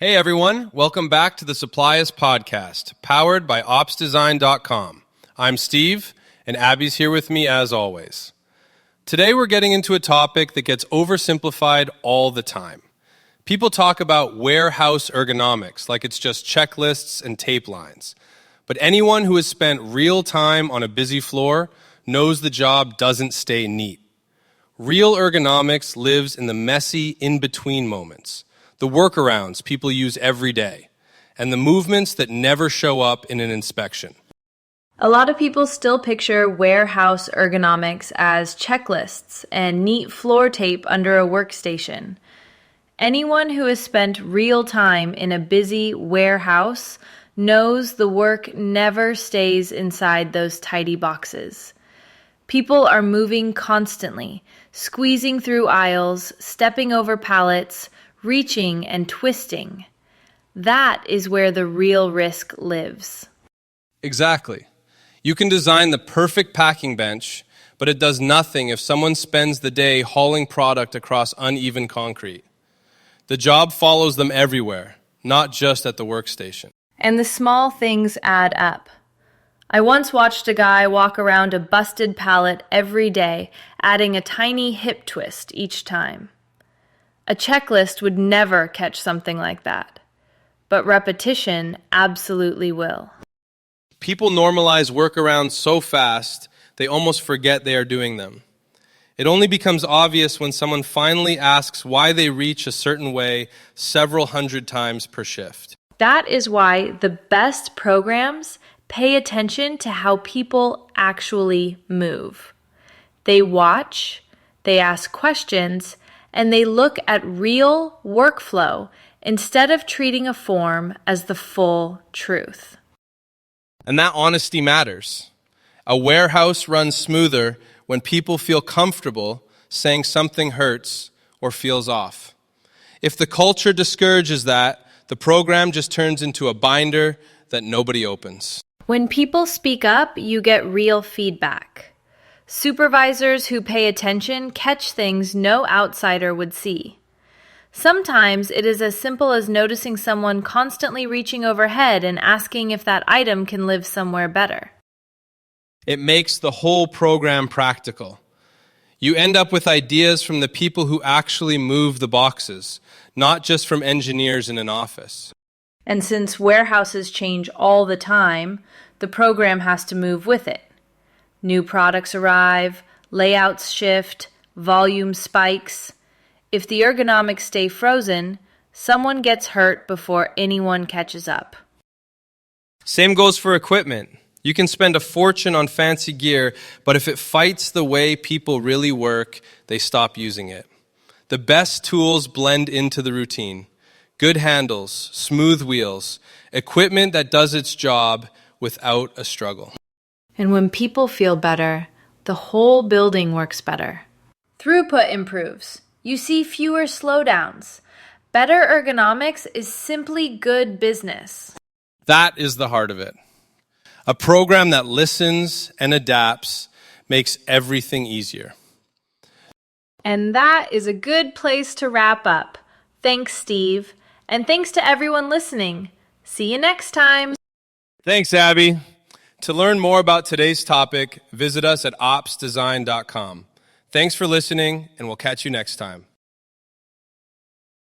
Hey everyone, welcome back to the Supply Us podcast, powered by opsdesign.com. I'm Steve, and Abby's here with me as always. Today we're getting into a topic that gets oversimplified all the time. People talk about warehouse ergonomics like it's just checklists and tape lines. But anyone who has spent real time on a busy floor knows the job doesn't stay neat. Real ergonomics lives in the messy in-between moments, the workarounds people use every day, and the movements that never show up in an inspection. A lot of people still picture warehouse ergonomics as checklists and neat floor tape under a workstation. Anyone who has spent real time in a busy warehouse knows the work never stays inside those tidy boxes. People are moving constantly, squeezing through aisles, stepping over pallets, reaching and twisting. That is where the real risk lives. Exactly. You can design the perfect packing bench, but it does nothing if someone spends the day hauling product across uneven concrete. The job follows them everywhere, not just at the workstation. And the small things add up. I once watched a guy walk around a busted pallet every day, adding a tiny hip twist each time. A checklist would never catch something like that, but repetition absolutely will. People normalize workarounds so fast, they almost forget they are doing them. It only becomes obvious when someone finally asks why they reach a certain way several hundred times per shift. That is why the best programs pay attention to how people actually move. They watch, they ask questions, and they look at real workflow instead of treating a form as the full truth. And that honesty matters. A warehouse runs smoother when people feel comfortable saying something hurts or feels off. If the culture discourages that, the program just turns into a binder that nobody opens. When people speak up, you get real feedback. Supervisors who pay attention catch things no outsider would see. Sometimes it is as simple as noticing someone constantly reaching overhead and asking if that item can live somewhere better. It makes the whole program practical. You end up with ideas from the people who actually move the boxes, not just from engineers in an office. And since warehouses change all the time, the program has to move with it. New products arrive, layouts shift, volume spikes. If the ergonomics stay frozen, someone gets hurt before anyone catches up. Same goes for equipment. You can spend a fortune on fancy gear, but if it fights the way people really work, they stop using it. The best tools blend into the routine. Good handles, smooth wheels, equipment that does its job without a struggle. And when people feel better, the whole building works better. Throughput improves. You see fewer slowdowns. Better ergonomics is simply good business. That is the heart of it. A program that listens and adapts makes everything easier. And that is a good place to wrap up. Thanks, Steve. And thanks to everyone listening. See you next time. Thanks, Abby. To learn more about today's topic, visit us at opsdesign.com. Thanks for listening, and we'll catch you next time.